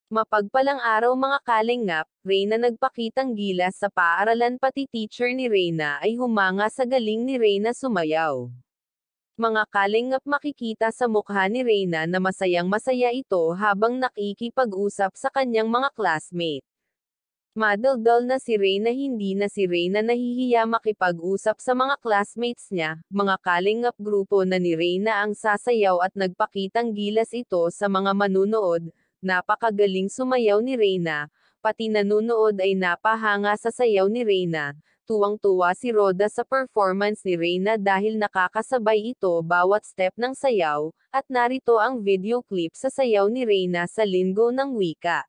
Mapagpalang araw mga kalingap, Reyna nagpakitang gilas sa paaralan pati teacher ni Reyna ay humanga sa galing ni Reyna sumayaw. Mga kalingap makikita sa mukha ni Reyna na masayang masaya ito habang nakikipag-usap sa kanyang mga classmate. Madaldal na si Reyna hindi na si Reyna nahihiya makipag-usap sa mga classmates niya, mga kalingap grupo na ni Reyna ang sasayaw at nagpakitang gilas ito sa mga manunood, napakagaling sumayaw ni Reyna, pati nanunood ay napahanga sa sayaw ni Reyna, tuwang-tuwa si Roda sa performance ni Reyna dahil nakakasabay ito bawat step ng sayaw, at narito ang video clip sa sayaw ni Reyna sa Linggo ng Wika.